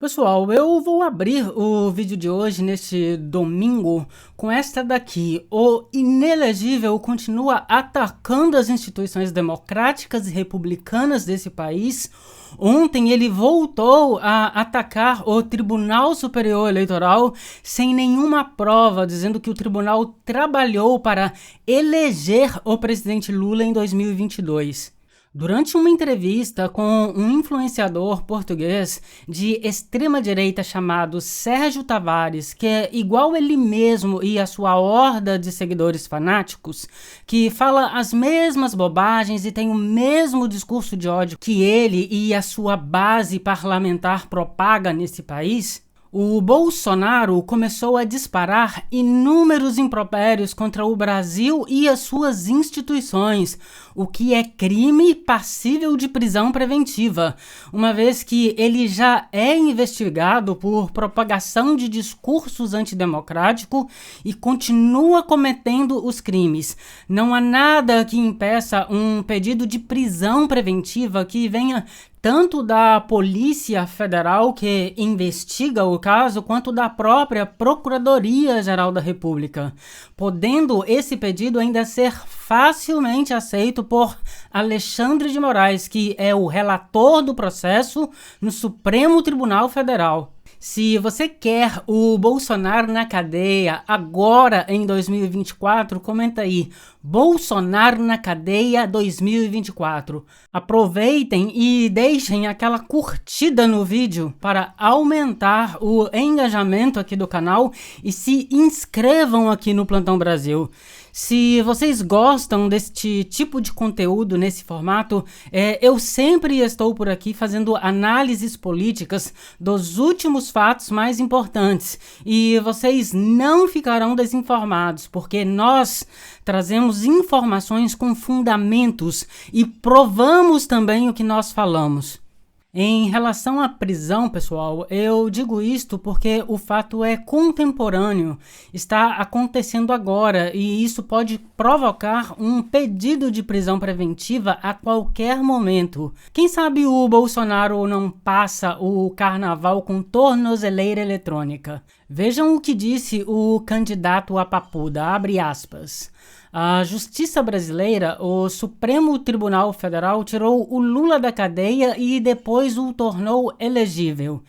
Pessoal, eu vou abrir o vídeo de hoje, neste domingo, com esta daqui. O inelegível continua atacando as instituições democráticas e republicanas desse país. Ontem ele voltou a atacar o Tribunal Superior Eleitoral sem nenhuma prova, dizendo que o tribunal trabalhou para eleger o presidente Lula em 2022. Durante uma entrevista com um influenciador português de extrema-direita chamado Sérgio Tavares, que é igual ele mesmo e a sua horda de seguidores fanáticos, que fala as mesmas bobagens e tem o mesmo discurso de ódio que ele e a sua base parlamentar propaga nesse país, o Bolsonaro começou a disparar inúmeros impropérios contra o Brasil e as suas instituições, o que é crime passível de prisão preventiva, uma vez que ele já é investigado por propagação de discursos antidemocráticos e continua cometendo os crimes. Não há nada que impeça um pedido de prisão preventiva que venha tanto da Polícia Federal, que investiga o caso, quanto da própria Procuradoria-Geral da República, podendo esse pedido ainda ser facilmente aceito por Alexandre de Moraes, que é o relator do processo no Supremo Tribunal Federal. Se você quer o Bolsonaro na cadeia agora em 2024, comenta aí, Bolsonaro na cadeia 2024. Aproveitem e deixem aquela curtida no vídeo para aumentar o engajamento aqui do canal e se inscrevam aqui no Plantão Brasil. Se vocês gostam deste tipo de conteúdo nesse formato, eu sempre estou por aqui fazendo análises políticas dos últimos fatos mais importantes e vocês não ficarão desinformados, porque nós trazemos informações com fundamentos e provamos também o que nós falamos. Em relação à prisão, pessoal, eu digo isto porque o fato é contemporâneo, está acontecendo agora e isso pode provocar um pedido de prisão preventiva a qualquer momento. Quem sabe o Bolsonaro não passa o carnaval com tornozeleira eletrônica. Vejam o que disse o candidato a papuda, abre aspas. A Justiça brasileira, o Supremo Tribunal Federal, tirou o Lula da cadeia e depois o tornou elegível.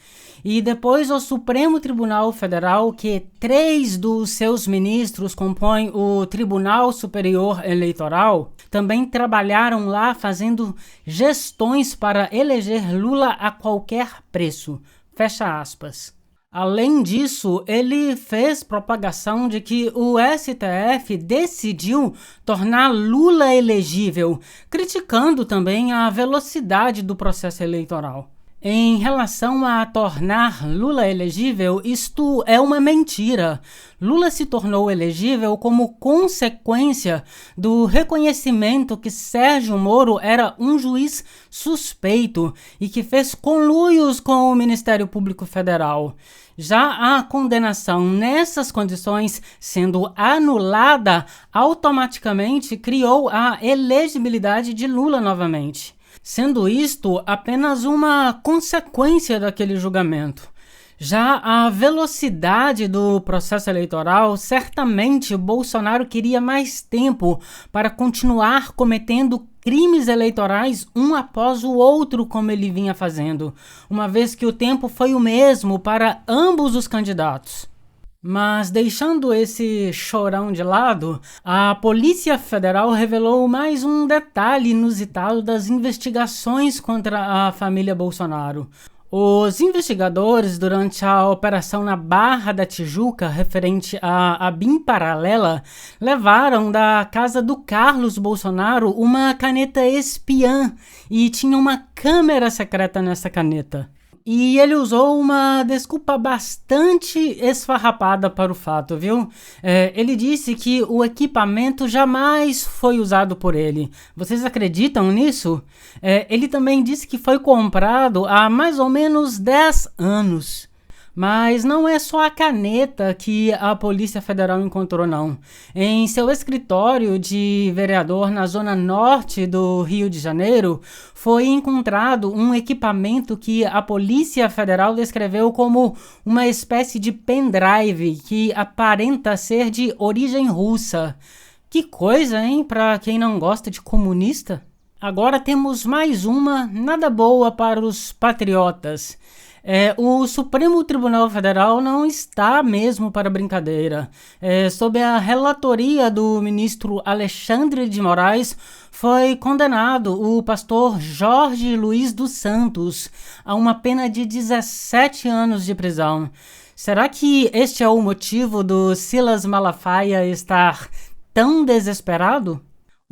E depois o Supremo Tribunal Federal, que 3 dos seus ministros compõem o Tribunal Superior Eleitoral, também trabalharam lá fazendo gestões para eleger Lula a qualquer preço. Fecha aspas. Além disso, ele fez propagação de que o STF decidiu tornar Lula elegível, criticando também a velocidade do processo eleitoral. Em relação a tornar Lula elegível, isto é uma mentira. Lula se tornou elegível como consequência do reconhecimento que Sérgio Moro era um juiz suspeito e que fez conluios com o Ministério Público Federal. Já a condenação nessas condições sendo anulada, automaticamente criou a elegibilidade de Lula novamente, sendo isto apenas uma consequência daquele julgamento. Já a velocidade do processo eleitoral, certamente Bolsonaro queria mais tempo para continuar cometendo crimes eleitorais um após o outro, como ele vinha fazendo, uma vez que o tempo foi o mesmo para ambos os candidatos. Mas deixando esse chorão de lado, a Polícia Federal revelou mais um detalhe inusitado das investigações contra a família Bolsonaro. Os investigadores, durante a operação na Barra da Tijuca, referente à BIM paralela, levaram da casa do Carlos Bolsonaro uma caneta espiã e tinha uma câmera secreta nessa caneta. E ele usou uma desculpa bastante esfarrapada para o fato, viu? Ele disse que o equipamento jamais foi usado por ele. Vocês acreditam nisso? Ele também disse que foi comprado há mais ou menos 10 anos. Mas não é só a caneta que a Polícia Federal encontrou, não. Em seu escritório de vereador na zona norte do Rio de Janeiro, foi encontrado um equipamento que a Polícia Federal descreveu como uma espécie de pendrive que aparenta ser de origem russa. Que coisa, hein, para quem não gosta de comunista? Agora temos mais uma nada boa para os patriotas. O Supremo Tribunal Federal não está mesmo para brincadeira. Sob a relatoria do ministro Alexandre de Moraes, foi condenado o pastor Jorge Luiz dos Santos a uma pena de 17 anos de prisão. Será que este é o motivo do Silas Malafaia estar tão desesperado?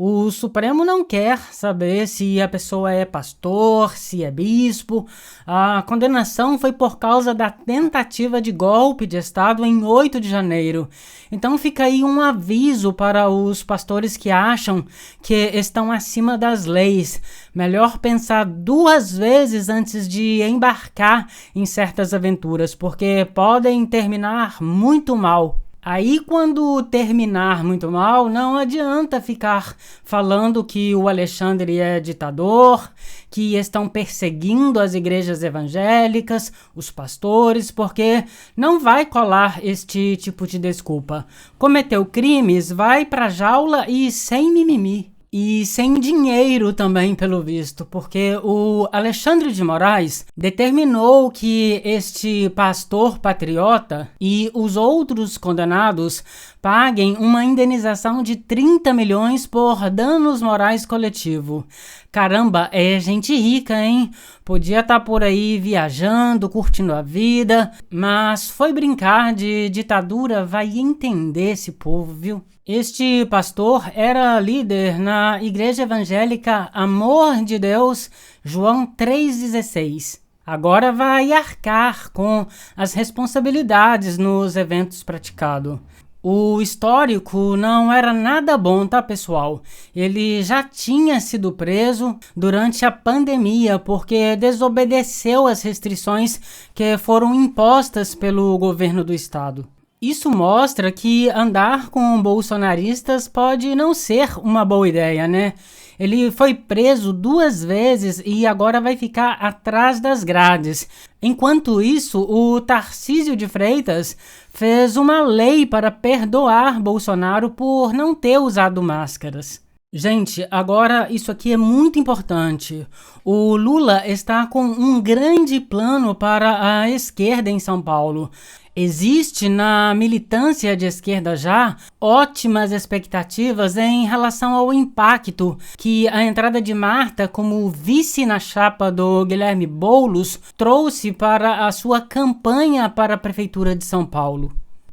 O Supremo não quer saber se a pessoa é pastor, se é bispo. A condenação foi por causa da tentativa de golpe de Estado em 8 de janeiro. Então fica aí um aviso para os pastores que acham que estão acima das leis. Melhor pensar 2 vezes antes de embarcar em certas aventuras, porque podem terminar muito mal. Aí, quando terminar muito mal, não adianta ficar falando que o Alexandre é ditador, que estão perseguindo as igrejas evangélicas, os pastores, porque não vai colar este tipo de desculpa. Cometeu crimes, vai pra jaula e sem mimimi. E sem dinheiro também, pelo visto, porque o Alexandre de Moraes determinou que este pastor patriota e os outros condenados paguem uma indenização de 30 milhões por danos morais coletivo. Caramba, é gente rica, hein? Podia estar por aí viajando, curtindo a vida, mas foi brincar de ditadura, vai entender esse povo, viu? Este pastor era líder na igreja evangélica Amor de Deus, João 3,16. Agora vai arcar com as responsabilidades nos eventos praticados. O histórico não era nada bom, tá, pessoal? Ele já tinha sido preso durante a pandemia porque desobedeceu às restrições que foram impostas pelo governo do estado. Isso mostra que andar com bolsonaristas pode não ser uma boa ideia, né? Ele foi preso 2 vezes e agora vai ficar atrás das grades. Enquanto isso, o Tarcísio de Freitas fez uma lei para perdoar Bolsonaro por não ter usado máscaras. Gente, agora isso aqui é muito importante. O Lula está com um grande plano para a esquerda em São Paulo. Existe na militância de esquerda já ótimas expectativas em relação ao impacto que a entrada de Marta como vice na chapa do Guilherme Boulos trouxe para a sua campanha para a Prefeitura de São Paulo.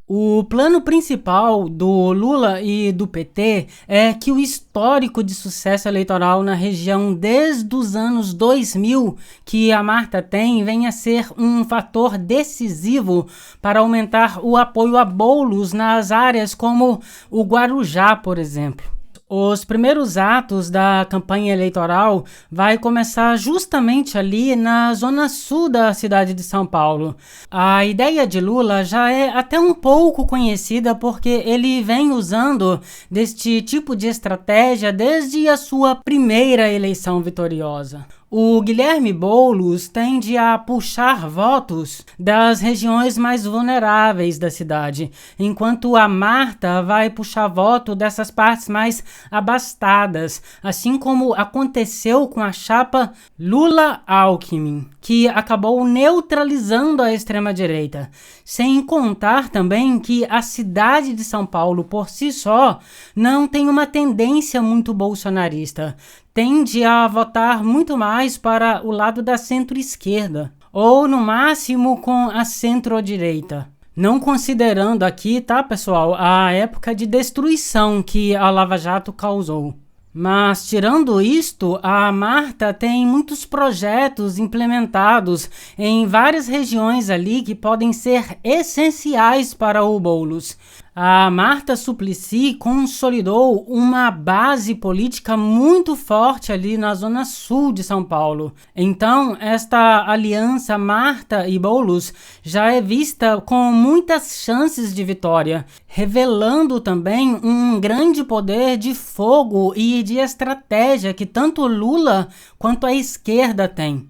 O plano principal do Lula e do PT é que o histórico de sucesso eleitoral na região desde os anos 2000 que a Marta tem venha a ser um fator decisivo para aumentar o apoio a Boulos nas áreas como o Guarujá, por exemplo. Os primeiros atos da campanha eleitoral vai começar justamente ali na zona sul da cidade de São Paulo. A ideia de Lula já é até um pouco conhecida porque ele vem usando deste tipo de estratégia desde a sua primeira eleição vitoriosa. O Guilherme Boulos tende a puxar votos das regiões mais vulneráveis da cidade, enquanto a Marta vai puxar voto dessas partes mais abastadas, assim como aconteceu com a chapa Lula-Alckmin, que acabou neutralizando a extrema-direita. Sem contar também que a cidade de São Paulo, por si só, não tem uma tendência muito bolsonarista. Tende a votar muito mais para o lado da centro-esquerda, ou no máximo com a centro-direita. Não considerando aqui, tá, pessoal, a época de destruição que a Lava Jato causou. Mas, tirando isto, a Marta tem muitos projetos implementados em várias regiões ali que podem ser essenciais para o Boulos. A Marta Suplicy consolidou uma base política muito forte ali na zona sul de São Paulo. Então, esta aliança Marta e Boulos já é vista com muitas chances de vitória, revelando também um grande poder de fogo e de estratégia que tanto Lula quanto a esquerda tem.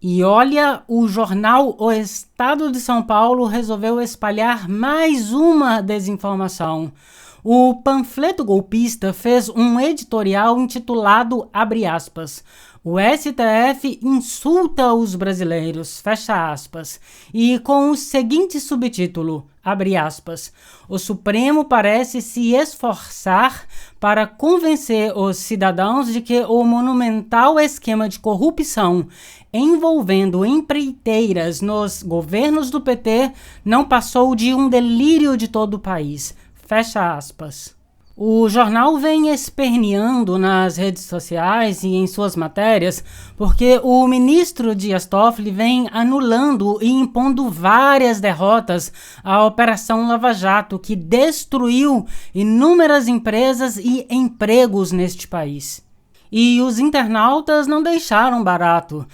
E olha, o jornal O Estado de São Paulo resolveu espalhar mais uma desinformação. O panfleto golpista fez um editorial intitulado, abre aspas, "O STF insulta os brasileiros", fecha aspas, e com o seguinte subtítulo, abre aspas, "O Supremo parece se esforçar para convencer os cidadãos de que o monumental esquema de corrupção envolvendo empreiteiras nos governos do PT não passou de um delírio de todo o país", fecha aspas. O jornal vem esperneando nas redes sociais e em suas matérias porque o ministro Dias Toffoli vem anulando e impondo várias derrotas à Operação Lava Jato, que destruiu inúmeras empresas e empregos neste país. E os internautas não deixaram barato.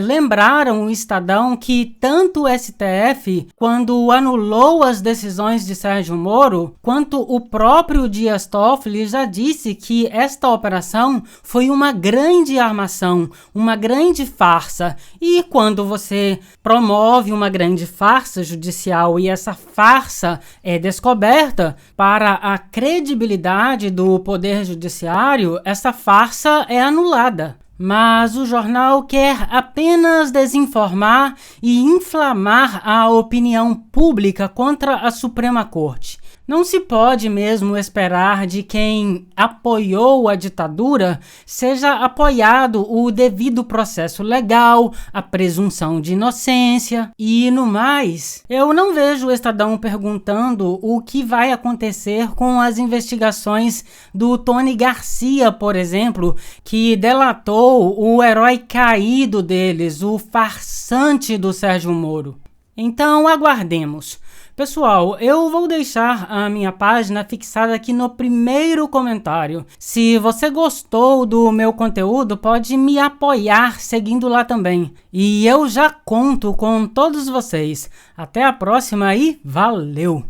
Lembraram o Estadão que tanto o STF, quando anulou as decisões de Sérgio Moro, quanto o próprio Dias Toffoli já disse que esta operação foi uma grande armação, uma grande farsa. E quando você promove uma grande farsa judicial e essa farsa é descoberta, para a credibilidade do Poder Judiciário, essa farsa é anulada. Mas o jornal quer apenas desinformar e inflamar a opinião pública contra a Suprema Corte. Não se pode mesmo esperar de quem apoiou a ditadura seja apoiado o devido processo legal, a presunção de inocência e, no mais, eu não vejo o Estadão perguntando o que vai acontecer com as investigações do Tony Garcia, por exemplo, que delatou o herói caído deles, o farsante do Sérgio Moro. Então, aguardemos. Pessoal, eu vou deixar a minha página fixada aqui no primeiro comentário. Se você gostou do meu conteúdo, pode me apoiar seguindo lá também. E eu já conto com todos vocês. Até a próxima e valeu!